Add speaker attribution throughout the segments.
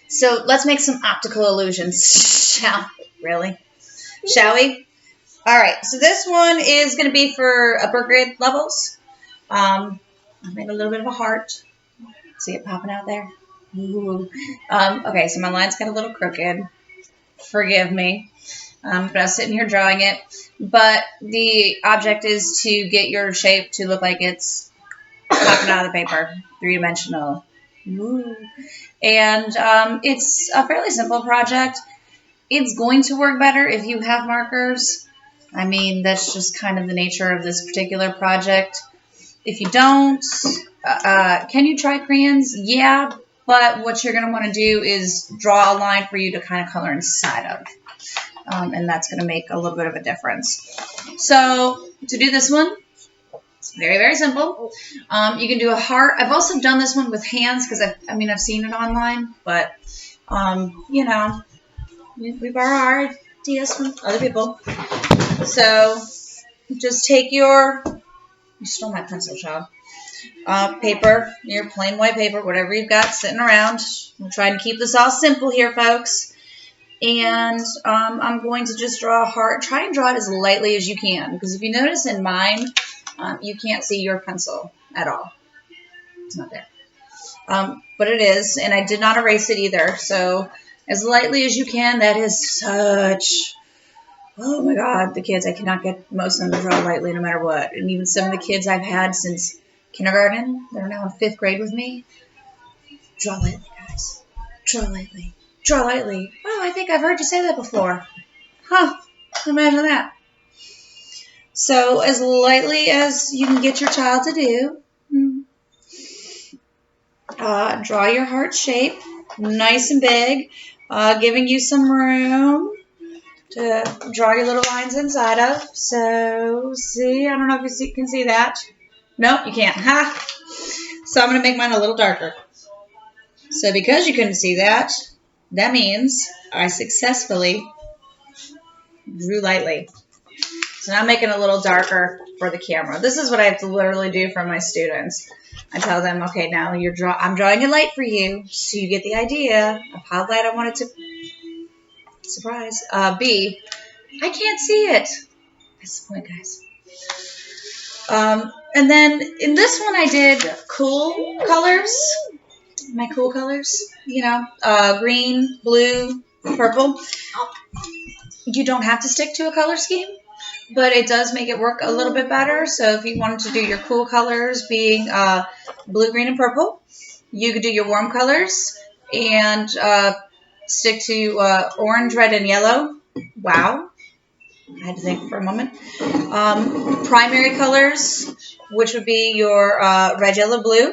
Speaker 1: So let's make some optical illusions. Shall we? All right. So this one is going to be for upper grade levels. I made a little bit of a heart. See it popping out there? Ooh. Okay, so my line's got a little crooked. Forgive me. But I was sitting here drawing it. But the object is to get your shape to look like it's popping out of the paper. Three-dimensional. Ooh. And it's a fairly simple project. It's going to work better if you have markers. I mean, that's just kind of the nature of this particular project. If you don't, can you try crayons? Yeah, but what you're going to want to do is draw a line for you to kind of color inside of. And that's going to make a little bit of a difference. So to do this one, it's very, very simple. You can do a heart. I've also done this one with hands because I've seen it online, but you know, we borrow our ideas from other people. So just take you stole my pencil, child. Paper, your plain white paper, whatever you've got sitting around. We'll try and keep this all simple here, folks. And I'm going to just draw a heart. Try and draw it as lightly as you can, because if you notice in mine, you can't see your pencil at all. It's not there. But it is, and I did not erase it either. So as lightly as you can. That is such... Oh my God, the kids, I cannot get most of them to draw lightly no matter what. And even some of the kids I've had since kindergarten that are now in 5th grade with me, draw lightly, guys. Draw lightly. Draw lightly. Oh, I think I've heard you say that before. Huh, imagine that. So as lightly as you can get your child to do, draw your heart shape, nice and big, giving you some room to draw your little lines inside of. So, see, I don't know if you can see that. Nope, you can't. Ha! So I'm going to make mine a little darker. So because you couldn't see that, that means I successfully drew lightly. So now I'm making it a little darker for the camera. This is what I have to literally do for my students. I tell them, okay, now I'm drawing it light for you, so you get the idea of how light I want it to... Surprise. B, I can't see it. That's the point, guys. And then in this one I did cool colors. My cool colors, you know, green, blue, purple. You don't have to stick to a color scheme, but it does make it work a little bit better. So if you wanted to do your cool colors being blue, green, and purple, you could do your warm colors and stick to orange, red, and yellow. Wow. I had to think for a moment. Primary colors, which would be your red, yellow, blue,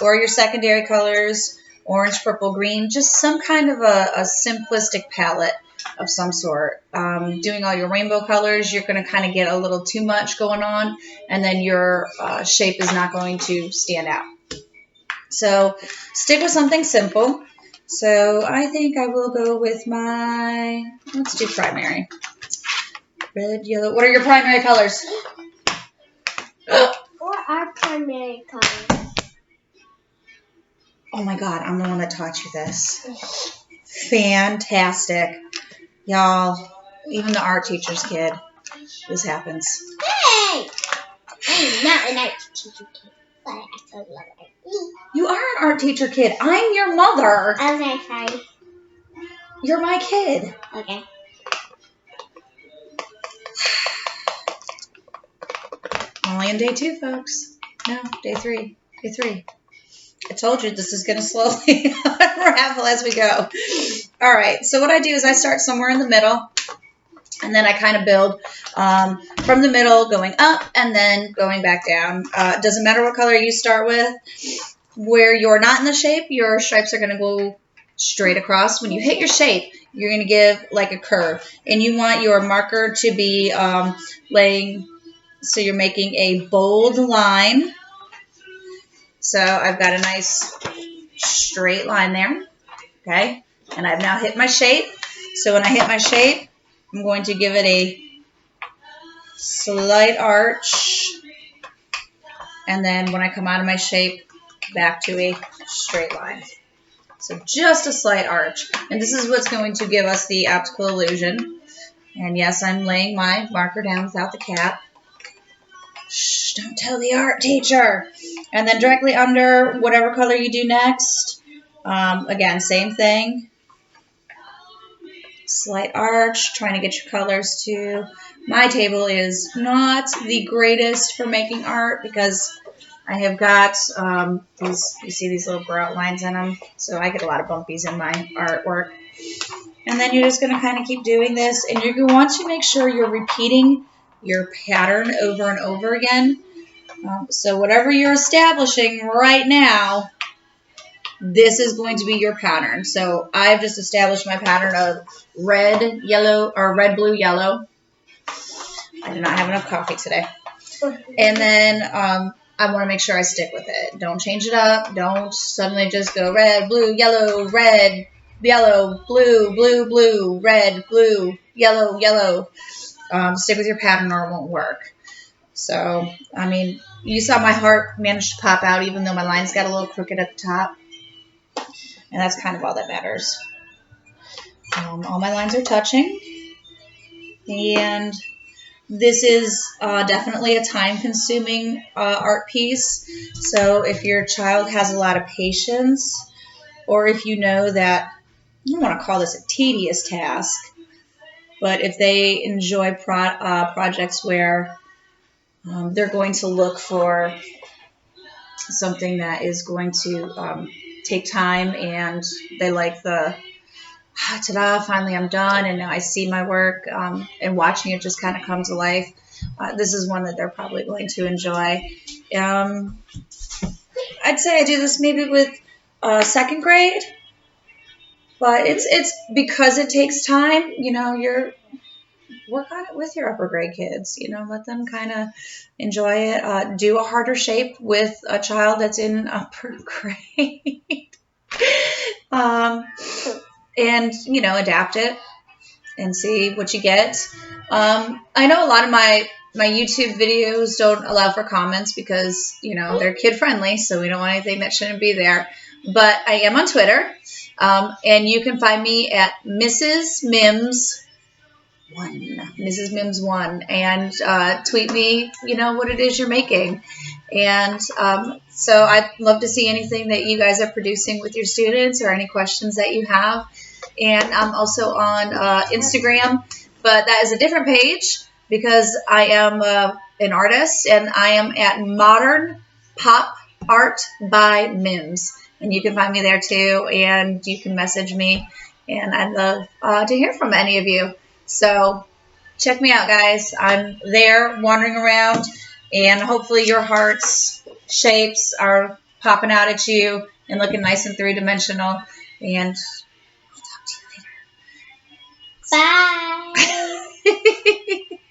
Speaker 1: or your secondary colors, orange, purple, green, just some kind of a simplistic palette of some sort. Doing all your rainbow colors, you're going to kind of get a little too much going on, and then your shape is not going to stand out. So stick with something simple. So I think I will go with let's do primary. Red, yellow. What are your primary colors?
Speaker 2: What are primary colors?
Speaker 1: Oh my God, I'm the one that taught you this. Fantastic. Y'all, even the art teacher's kid, this happens.
Speaker 2: Hey! I'm not an art teacher kid, but I still love art.
Speaker 1: You are an art teacher kid. I'm your mother.
Speaker 2: Okay, sorry.
Speaker 1: You're my kid.
Speaker 2: Okay.
Speaker 1: Only on day 2, folks. No, day 3. Day 3. I told you this is going to slowly unravel as we go. All right. So what I do is I start somewhere in the middle, and then I kind of build from the middle, going up, and then going back down. It doesn't matter what color you start with. Where you're not in the shape, your stripes are going to go straight across. When you hit your shape, you're going to give like a curve, and you want your marker to be laying. So you're making a bold line. So I've got a nice straight line there, okay? And I've now hit my shape. So when I hit my shape, I'm going to give it a slight arch. And then when I come out of my shape, back to a straight line. So just a slight arch. And this is what's going to give us the optical illusion. And yes, I'm laying my marker down without the cap. Shh, don't tell the art teacher. And then directly under whatever color you do next, again, same thing. Slight arch, trying to get your colors to. My table is not the greatest for making art because I have got these, you see these little grout lines in them, so I get a lot of bumpies in my artwork. And then you're just going to kind of keep doing this, and you're going to want to make sure you're repeating your pattern over and over again. So whatever you're establishing right now, this is going to be your pattern. So I've just established my pattern of red, yellow, or red, blue, yellow. I did not have enough coffee today. And then I want to make sure I stick with it. Don't change it up. Don't suddenly just go red, blue, yellow, red, yellow, blue, blue, blue, red, blue, yellow, yellow. Stick with your pattern or it won't work. So, I mean, you saw my heart managed to pop out even though my lines got a little crooked at the top. And that's kind of all that matters. All my lines are touching. And this is definitely a time-consuming art piece. So if your child has a lot of patience, or if you know that, I don't want to call this a tedious task, but if they enjoy projects where they're going to look for something that is going to take time and they like the ta-da, finally I'm done, and now I see my work, and watching it just kind of come to life. This is one that they're probably going to enjoy. I'd say I do this maybe with second grade, but it's because it takes time. You know, work on it with your upper grade kids. You know, let them kind of enjoy it. Do a harder shape with a child that's in upper grade. And, you know, adapt it and see what you get. I know a lot of my YouTube videos don't allow for comments because, you know, they're kid friendly, so we don't want anything that shouldn't be there. But I am on Twitter, and you can find me at Mrs. Mims 1, and tweet me, you know, what it is you're making. And so I'd love to see anything that you guys are producing with your students or any questions that you have. And I'm also on Instagram, but that is a different page because I am an artist, and I am at Modern Pop Art by Mims. And you can find me there too, and you can message me, and I'd love to hear from any of you. So check me out, guys. I'm there wandering around, and hopefully your heart's shapes are popping out at you and looking nice and three-dimensional. And I'll talk to you later.
Speaker 2: Bye.